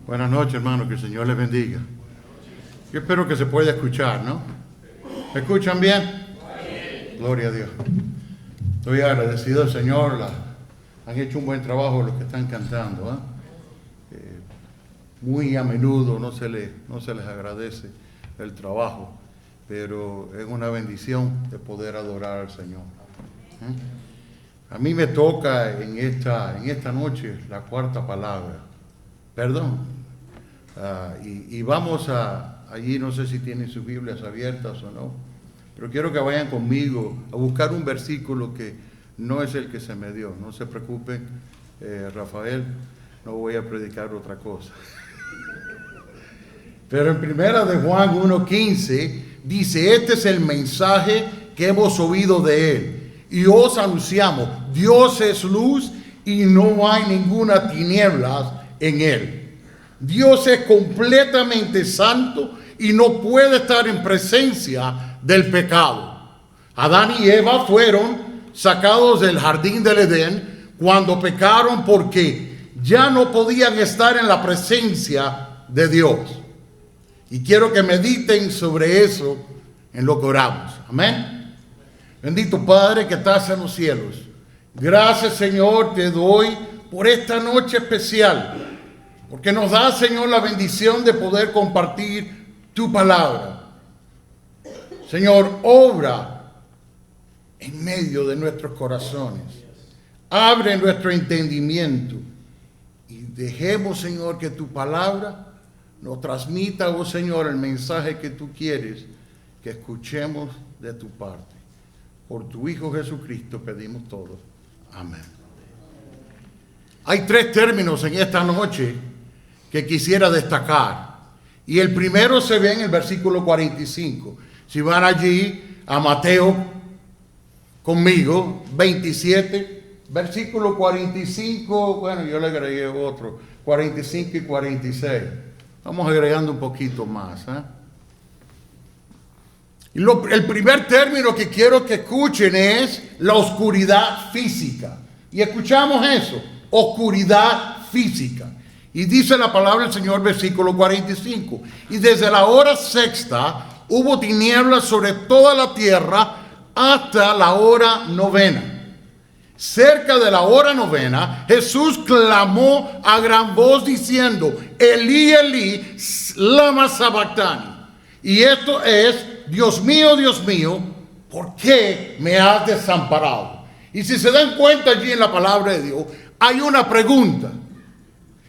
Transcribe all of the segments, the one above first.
Buenas noches, hermano, que el Señor les bendiga. Yo espero que se pueda escuchar, ¿no? ¿Me escuchan bien? Gloria a Dios. Estoy agradecido al Señor. Han hecho un buen trabajo los que están cantando, muy a menudo no se les agradece el trabajo, pero es una bendición de poder adorar al Señor. A mí me toca en esta noche la cuarta palabra. Perdón. Y vamos allí, no sé si tienen sus Biblias abiertas o no, pero quiero que vayan conmigo a buscar un versículo que no es el que se me dio. No se preocupen, Rafael, no voy a predicar otra cosa. Pero en primera de Juan 1:15 dice: este es el mensaje que hemos oído de él y os anunciamos: Dios es luz y no hay ninguna tinieblas en él. Dios es completamente santo y no puede estar en presencia del pecado. Adán y Eva fueron sacados del jardín del Edén cuando pecaron, porque ya no podían estar en la presencia de Dios. Y quiero que mediten sobre eso en lo que oramos. Amén. Bendito Padre que estás en los cielos. Gracias, Señor, te doy por esta noche especial, porque nos da, Señor, la bendición de poder compartir tu palabra. Señor, obra en medio de nuestros corazones. Abre nuestro entendimiento y dejemos, Señor, que tu palabra nos transmita, oh Señor, el mensaje que tú quieres que escuchemos de tu parte. Por tu Hijo Jesucristo pedimos todo. Amén. Hay tres términos en esta noche que quisiera destacar. Y el primero se ve en el versículo 45. Si van allí a Mateo conmigo, 27, versículo 45, bueno, yo le agregué otro, 45 y 46. Vamos agregando un poquito más. Y el primer término que quiero que escuchen es la oscuridad física. Y escuchamos eso, oscuridad física. Y dice la palabra del Señor, versículo 45. Y desde la hora sexta hubo tinieblas sobre toda la tierra hasta la hora novena. Cerca de la hora novena, Jesús clamó a gran voz diciendo: Elí, Elí, lama sabactani. Y esto es: Dios mío, ¿por qué me has desamparado? Y si se dan cuenta allí en la palabra de Dios, hay una pregunta.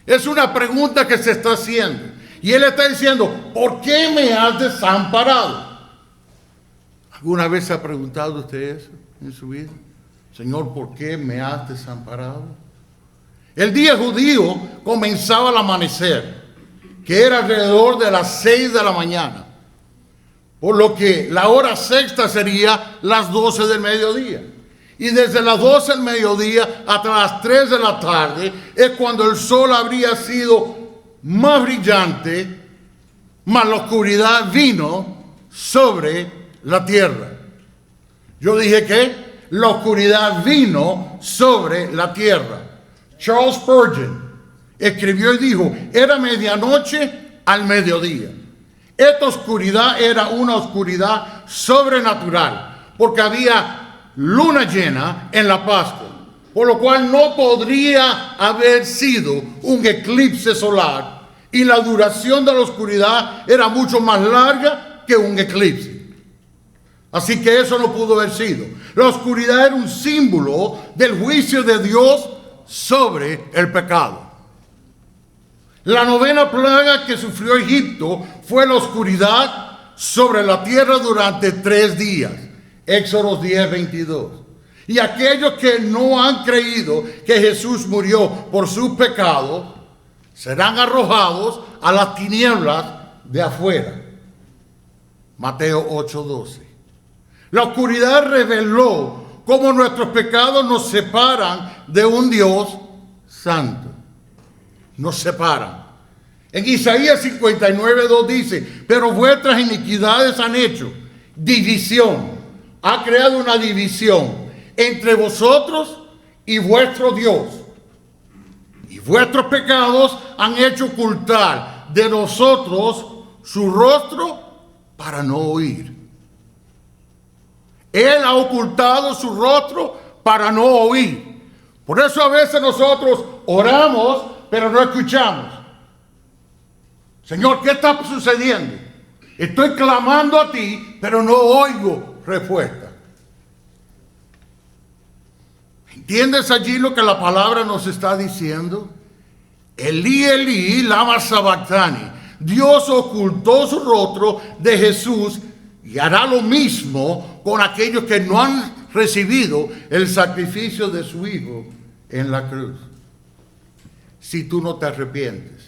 Es una pregunta que se está haciendo. Y él está diciendo: ¿por qué me has desamparado? ¿Alguna vez se ha preguntado usted eso en su vida? Señor, ¿por qué me has desamparado? El día judío comenzaba al amanecer, que era alrededor de las 6 de la mañana. Por lo que la hora sexta sería las 12 del mediodía. Y desde las 12 del mediodía hasta las 3 de la tarde es cuando el sol habría sido más brillante, mas la oscuridad vino sobre la tierra. Yo dije que la oscuridad vino sobre la tierra. Charles Spurgeon escribió y dijo: era medianoche al mediodía. Esta oscuridad era una oscuridad sobrenatural, porque había luna llena en la Pascua, por lo cual no podría haber sido un eclipse solar, y la duración de la oscuridad era mucho más larga que un eclipse. Así que eso no pudo haber sido. La oscuridad era un símbolo del juicio de Dios sobre el pecado. La novena plaga que sufrió Egipto fue la oscuridad sobre la tierra durante 3 días. Éxodo 10:22. Y aquellos que no han creído que Jesús murió por sus pecados serán arrojados a las tinieblas de afuera. Mateo 8:12. La oscuridad reveló cómo nuestros pecados nos separan de un Dios santo. Nos separan. En Isaías 59:2 dice: pero vuestras iniquidades han hecho división. Ha creado una división entre vosotros y vuestro Dios. y vuestros pecados han hecho ocultar de nosotros su rostro para no oír. Él ha ocultado su rostro para no oír. Por eso a veces nosotros oramos, pero no escuchamos. Señor, ¿qué está sucediendo? Estoy clamando a ti, pero no oigo respuesta. ¿Entiendes allí lo que la palabra nos está diciendo? Elí, Elí, lama sabactani. Dios ocultó su rostro de Jesús y hará lo mismo con aquellos que no han recibido el sacrificio de su Hijo en la cruz. Si tú no te arrepientes,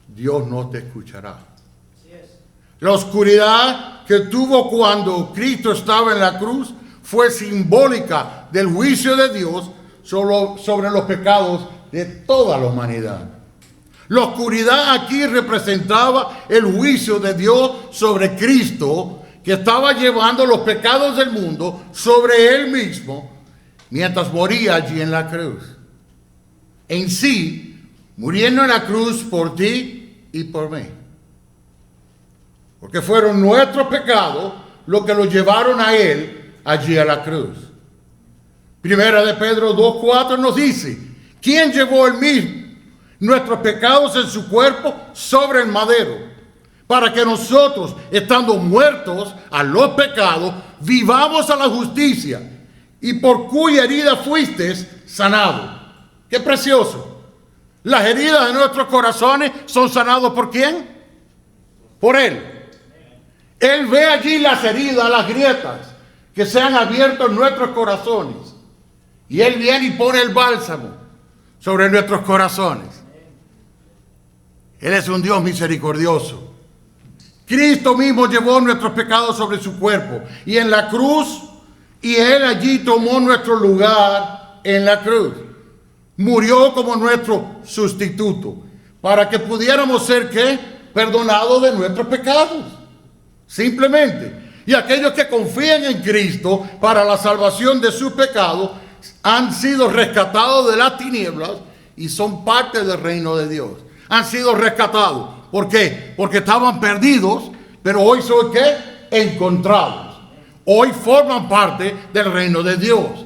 Dios no te escuchará. La oscuridad que tuvo cuando Cristo estaba en la cruz fue simbólica del juicio de Dios sobre los pecados de toda la humanidad. La oscuridad aquí representaba el juicio de Dios sobre Cristo, que estaba llevando los pecados del mundo sobre él mismo mientras moría allí en la cruz. En sí, muriendo en la cruz por ti y por mí. Porque fueron nuestros pecados los que lo llevaron a él allí a la cruz. Primera de Pedro 2:4 nos dice: ¿quién llevó el mismo nuestros pecados en su cuerpo sobre el madero, para que nosotros, estando muertos a los pecados, vivamos a la justicia, y por cuya herida fuiste sanado? ¡Qué precioso! Las heridas de nuestros corazones son sanados ¿por quién? Por Él. Él ve allí las heridas, las grietas que se han abierto en nuestros corazones, y Él viene y pone el bálsamo sobre nuestros corazones. Él es un Dios misericordioso. Cristo mismo llevó nuestros pecados sobre su cuerpo y en la cruz, y Él allí tomó nuestro lugar en la cruz. Murió como nuestro sustituto para que pudiéramos ser ¿qué? Perdonados de nuestros pecados. Simplemente. Y aquellos que confían en Cristo para la salvación de sus pecados han sido rescatados de las tinieblas y son parte del reino de Dios. Han sido rescatados. ¿Por qué? Porque estaban perdidos, pero hoy son ¿qué? Encontrados. Hoy forman parte del reino de Dios.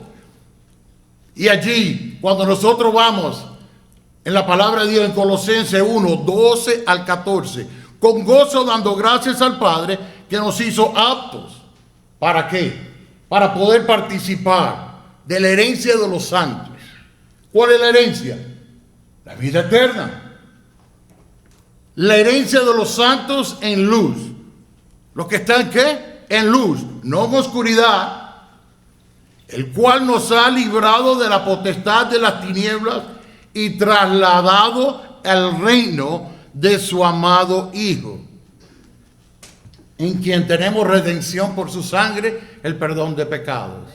Y allí, cuando nosotros vamos en la palabra de Dios en Colosenses 1:12 al 14, con gozo dando gracias al Padre que nos hizo aptos. ¿Para qué? Para poder participar de la herencia de los santos. ¿Cuál es la herencia? La vida eterna. La herencia de los santos en luz. Los que están ¿qué? En luz, no en oscuridad. El cual nos ha librado de la potestad de las tinieblas y trasladado al reino de su amado Hijo, en quien tenemos redención por su sangre, el perdón de pecados.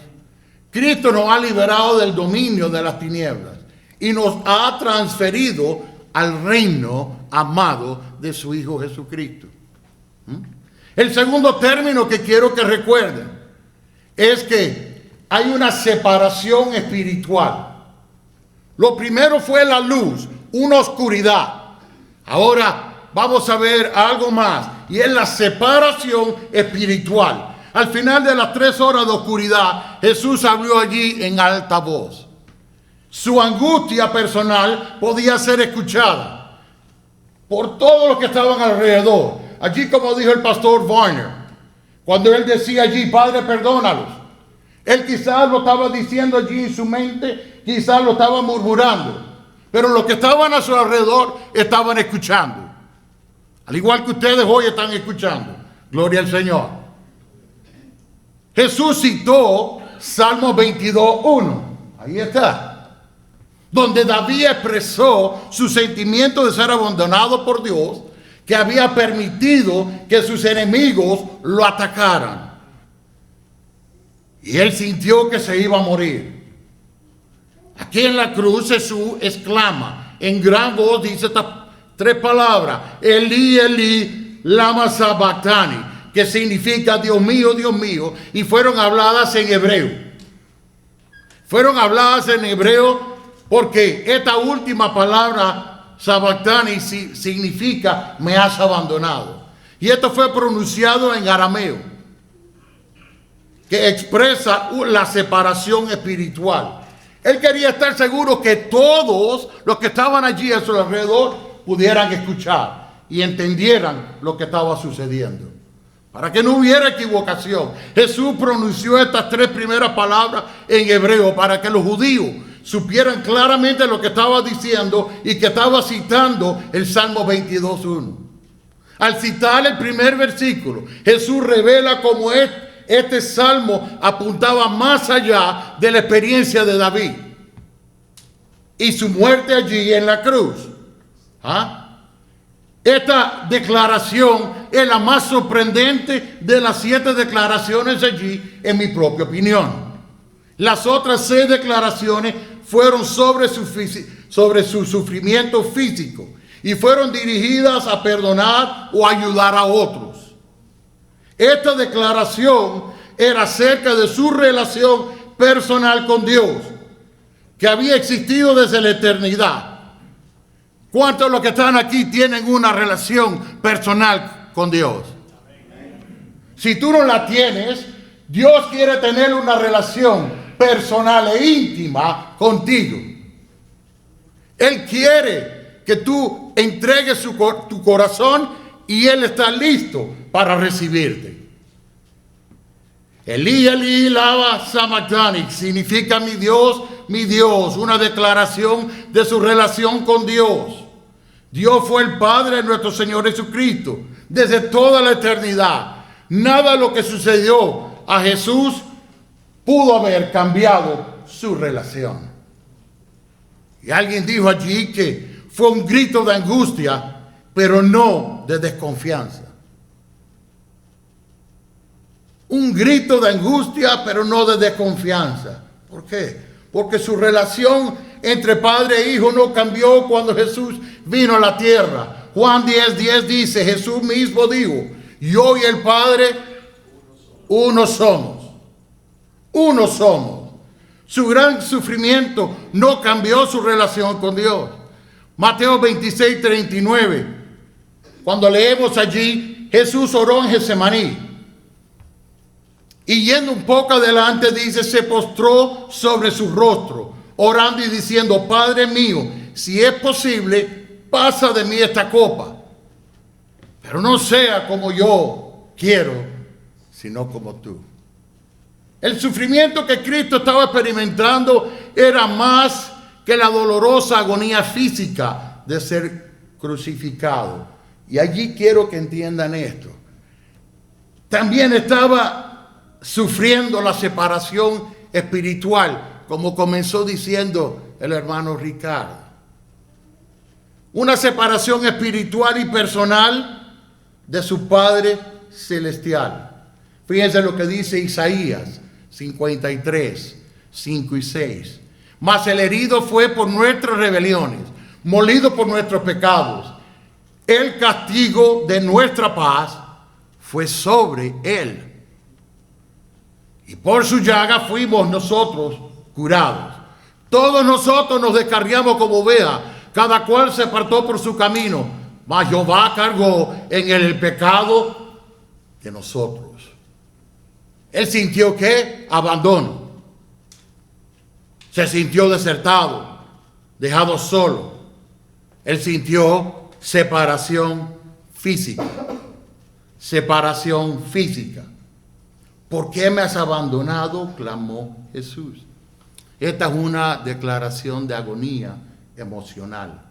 Cristo nos ha liberado del dominio de las tinieblas y nos ha transferido al reino amado de su Hijo Jesucristo. El segundo término que quiero que recuerden es que hay una separación espiritual. Lo primero fue la luz, una oscuridad. Ahora vamos a ver algo más, y es la separación espiritual. Al final de las 3 horas de oscuridad, Jesús habló allí en alta voz. Su angustia personal podía ser escuchada por todos los que estaban alrededor. Allí, como dijo el pastor Warner, cuando él decía allí: Padre, perdónalos. Él quizás lo estaba diciendo allí en su mente, quizás lo estaba murmurando, pero los que estaban a su alrededor estaban escuchando. Al igual que ustedes hoy están escuchando. Gloria al Señor. Jesús citó Salmo 22:1. Ahí está. Donde David expresó su sentimiento de ser abandonado por Dios, que había permitido que sus enemigos lo atacaran. Y él sintió que se iba a morir. Aquí en la cruz Jesús exclama en gran voz, dice estas 3 palabras: Elí, Elí, lama sabactani, que significa Dios mío, y fueron habladas en hebreo. Fueron habladas en hebreo Porque esta última palabra, sabactani, significa me has abandonado. Y esto fue pronunciado en arameo, que expresa la separación espiritual. Él quería estar seguro que todos los que estaban allí a su alrededor pudieran escuchar y entendieran lo que estaba sucediendo. Para que no hubiera equivocación, Jesús pronunció estas tres primeras palabras en hebreo para que los judíos supieran claramente lo que estaba diciendo y que estaba citando el Salmo 22:1. Al citar el primer versículo, Jesús revela cómo este salmo apuntaba más allá de la experiencia de David y su muerte allí en la cruz. Esta declaración es la más sorprendente de las 7 declaraciones allí, en mi propia opinión. Las otras 6 declaraciones fueron sobre su sufrimiento físico y fueron dirigidas a perdonar o ayudar a otros. Esta declaración era acerca de su relación personal con Dios, que había existido desde la eternidad. ¿Cuántos de los que están aquí tienen una relación personal con Dios? Si tú no la tienes, Dios quiere tener una relación personal e íntima contigo. Él quiere que tú entregues tu corazón y Él está listo para recibirte. Elí, Elí, lama sabactani significa mi Dios, una declaración de su relación con Dios. Dios fue el Padre de nuestro Señor Jesucristo desde toda la eternidad. Nada de lo que sucedió a Jesús pudo haber cambiado su relación. Y alguien dijo allí que fue un grito de angustia, pero no de desconfianza. Un grito de angustia, pero no de desconfianza. ¿Por qué? Porque su relación entre padre e hijo no cambió cuando Jesús vino a la tierra. Juan 10:10 dice, Jesús mismo dijo, yo y el Padre uno somos. Uno somos. Su gran sufrimiento no cambió su relación con Dios. Mateo 26:39. Cuando leemos allí, Jesús oró en Getsemaní. Y yendo un poco adelante, dice, se postró sobre su rostro, orando y diciendo, Padre mío, si es posible, pasa de mí esta copa. Pero no sea como yo quiero, sino como tú. El sufrimiento que Cristo estaba experimentando era más que la dolorosa agonía física de ser crucificado. Y allí quiero que entiendan esto. También estaba sufriendo la separación espiritual, como comenzó diciendo el hermano Ricardo. Una separación espiritual y personal de su Padre Celestial. Fíjense lo que dice Isaías 53, 5 y 6. Mas el herido fue por nuestras rebeliones, molido por nuestros pecados. El castigo de nuestra paz fue sobre él. Y por su llaga fuimos nosotros curados. Todos nosotros nos descarriamos como ovejas, cada cual se apartó por su camino, mas Jehová cargó en él el pecado de nosotros. Él sintió ¿qué? Abandono. Se sintió desertado, dejado solo. Él sintió separación física. Separación física. ¿Por qué me has abandonado?, clamó Jesús. Esta es una declaración de agonía emocional.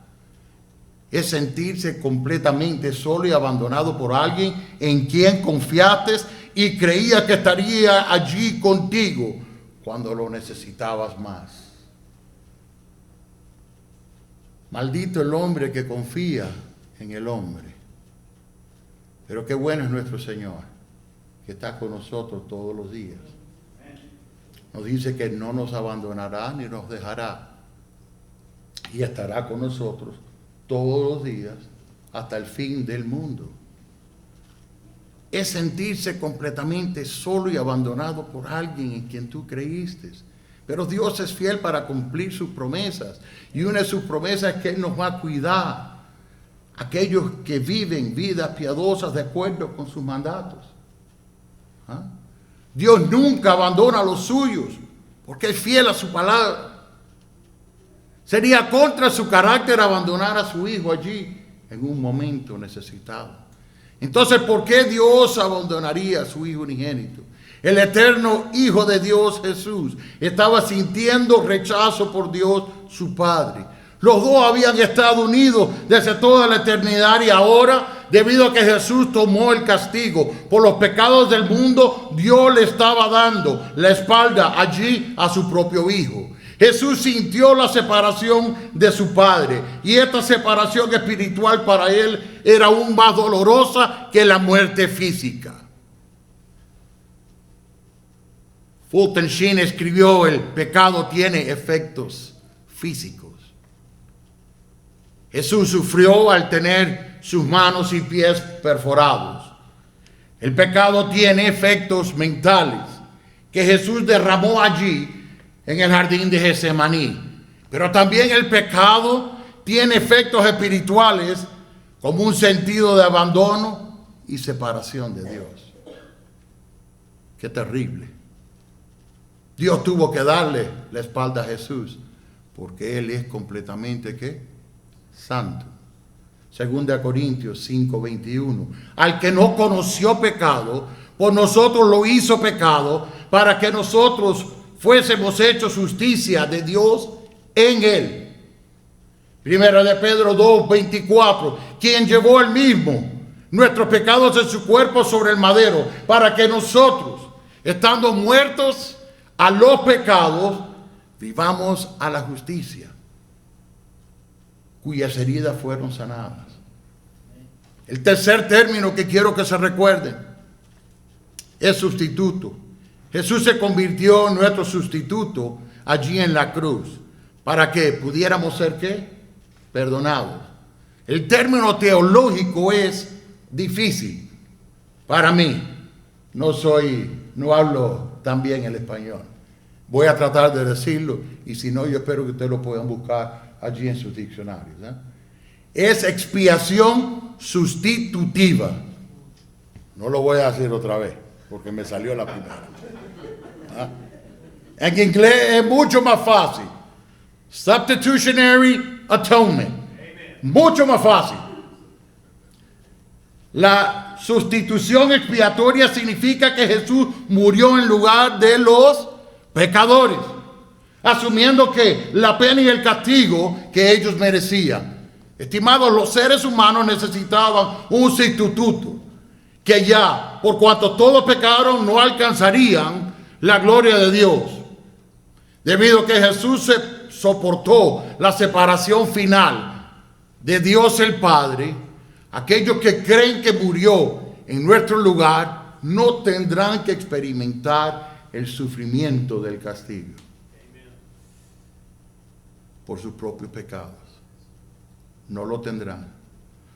Es sentirse completamente solo y abandonado por alguien en quien confiaste y creías que estaría allí contigo cuando lo necesitabas más. Maldito el hombre que confía en el hombre. Pero qué bueno es nuestro Señor, que está con nosotros todos los días. Nos dice que no nos abandonará ni nos dejará. Y estará con nosotros todos los días hasta el fin del mundo. Es sentirse completamente solo y abandonado por alguien en quien tú creíste. Pero Dios es fiel para cumplir sus promesas. Y una de sus promesas es que Él nos va a cuidar. Aquellos que viven vidas piadosas de acuerdo con sus mandatos. ¿Ah? Dios nunca abandona a los suyos, porque es fiel a su palabra. Sería contra su carácter abandonar a su hijo allí en un momento necesitado. Entonces, ¿por qué Dios abandonaría a su hijo unigénito? El eterno Hijo de Dios, Jesús, estaba sintiendo rechazo por Dios, su Padre. Los dos habían estado unidos desde toda la eternidad y ahora, debido a que Jesús tomó el castigo por los pecados del mundo, Dios le estaba dando la espalda allí a su propio Hijo. Jesús sintió la separación de su Padre y esta separación espiritual para Él era aún más dolorosa que la muerte física. Fulton Sheen escribió: el pecado tiene efectos físicos. Jesús sufrió al tener sus manos y pies perforados. El pecado tiene efectos mentales que Jesús derramó allí en el jardín de Getsemaní. Pero también el pecado tiene efectos espirituales como un sentido de abandono y separación de Dios. Qué terrible. Dios tuvo que darle la espalda a Jesús porque Él es completamente ¿qué? Santo. 2 Corintios 5:21. Al que no conoció pecado, por nosotros lo hizo pecado, para que nosotros fuésemos hechos justicia de Dios en Él. 1 de Pedro 2:24. Quien llevó el mismo nuestros pecados en su cuerpo sobre el madero, para que nosotros, estando muertos a los pecados, vivamos a la justicia, cuyas heridas fueron sanadas. El tercer término que quiero que se recuerden es sustituto. Jesús se convirtió en nuestro sustituto allí en la cruz, para que pudiéramos ser ¿qué? Perdonados. El término teológico es difícil para mí. No hablo tan bien el español. Voy a tratar de decirlo y si no, yo espero que ustedes lo puedan buscar allí en sus diccionarios. Es expiación sustitutiva. No lo voy a decir otra vez porque me salió la primera. En inglés es mucho más fácil. Substitutionary atonement. Mucho más fácil. La sustitución expiatoria significa que Jesús murió en lugar de los pecadores, asumiendo que la pena y el castigo que ellos merecían. Estimados, los seres humanos necesitaban un sustituto que ya, por cuanto todos pecaron, no alcanzarían la gloria de Dios. Debido a que Jesús soportó la separación final de Dios el Padre, aquellos que creen que murió en nuestro lugar no tendrán que experimentar el sufrimiento del castigo por sus propios pecados. No lo tendrán.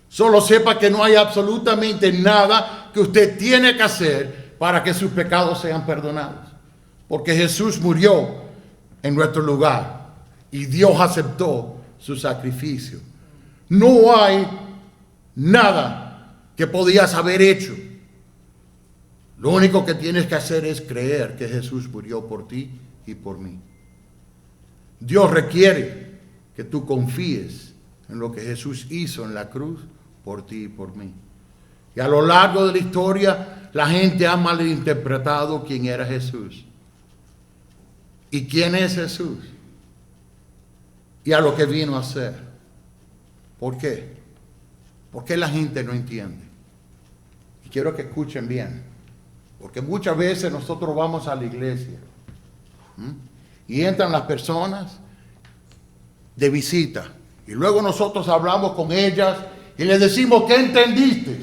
Solo sepa que no hay absolutamente nada que usted tiene que hacer para que sus pecados sean perdonados, porque Jesús murió en nuestro lugar y Dios aceptó su sacrificio. No hay nada que podías haber hecho. Lo único que tienes que hacer es creer que Jesús murió por ti y por mí. Dios requiere que tú confíes en lo que Jesús hizo en la cruz por ti y por mí. Y a lo largo de la historia, la gente ha malinterpretado quién era Jesús y quién es Jesús y a lo que vino a hacer. ¿Por qué? Porque la gente no entiende. Y quiero que escuchen bien, porque muchas veces nosotros vamos a la iglesia y entran las personas de visita y luego nosotros hablamos con ellas y les decimos: ¿qué entendiste?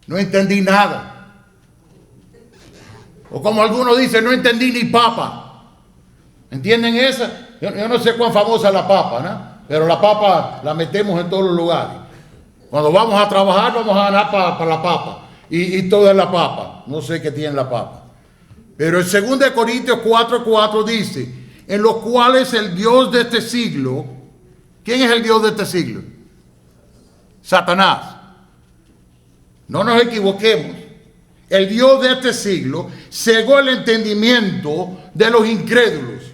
No entendí nada. O como algunos dicen: no entendí ni papa. ¿Entienden esa? Yo no sé cuán famosa es la papa, ¿no? Pero la papa la metemos en todos los lugares. Cuando vamos a trabajar vamos a ganar para la papa. Y todo es la papa. No sé qué tiene la papa. Pero en 2 Corintios 4:4 dice, en los cuales el Dios de este siglo, ¿quién es el Dios de este siglo? Satanás. No nos equivoquemos. El Dios de este siglo cegó el entendimiento de los incrédulos.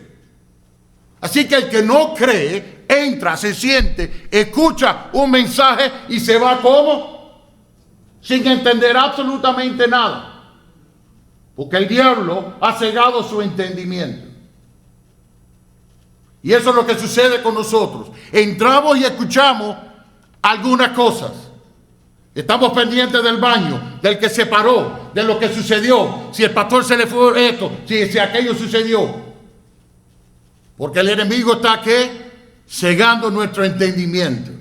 Así que el que no cree, entra, se siente, escucha un mensaje y se va ¿cómo? Sin entender absolutamente nada. Porque el diablo ha cegado su entendimiento. Y eso es lo que sucede con nosotros. Entramos y escuchamos algunas cosas. Estamos pendientes del baño, del que se paró, de lo que sucedió. Si el pastor se le fue esto, si aquello sucedió. Porque el enemigo está ¿qué? Cegando nuestro entendimiento.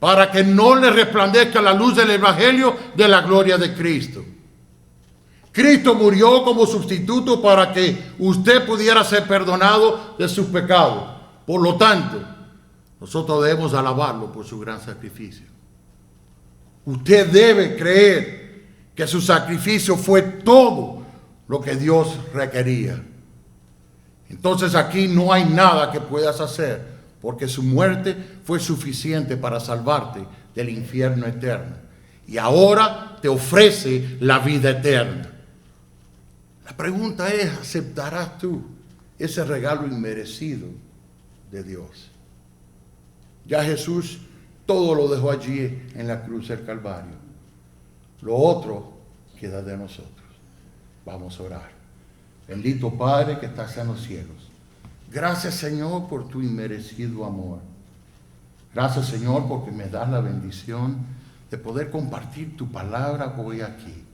Para que no le resplandezca la luz del evangelio de la gloria de Cristo. Cristo murió como sustituto para que usted pudiera ser perdonado de sus pecados. Por lo tanto, nosotros debemos alabarlo por su gran sacrificio. Usted debe creer que su sacrificio fue todo lo que Dios requería. Entonces aquí no hay nada que puedas hacer, porque su muerte fue suficiente para salvarte del infierno eterno. Y ahora te ofrece la vida eterna. La pregunta es, ¿aceptarás tú ese regalo inmerecido de Dios? Ya Jesús todo lo dejó allí en la cruz del Calvario. Lo otro queda de nosotros. Vamos a orar. Bendito Padre que estás en los cielos. Gracias, Señor, por tu inmerecido amor. Gracias, Señor, porque me das la bendición de poder compartir tu palabra hoy aquí.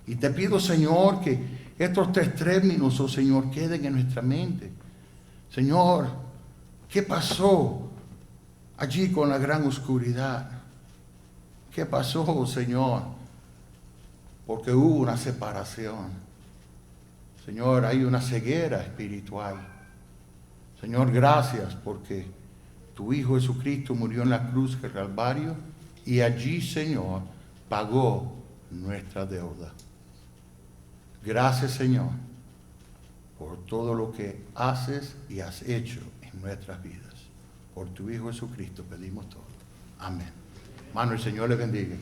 Y te pido, Señor, que estos 3 términos, oh Señor, queden en nuestra mente. Señor, ¿qué pasó allí con la gran oscuridad? ¿Qué pasó, oh Señor? Porque hubo una separación. Señor, hay una ceguera espiritual. Señor, gracias porque tu Hijo Jesucristo murió en la cruz del Calvario y allí, Señor, pagó nuestra deuda. Gracias, Señor, por todo lo que haces y has hecho en nuestras vidas. Por tu Hijo Jesucristo pedimos todo. Amén. Hermano, el Señor le bendiga.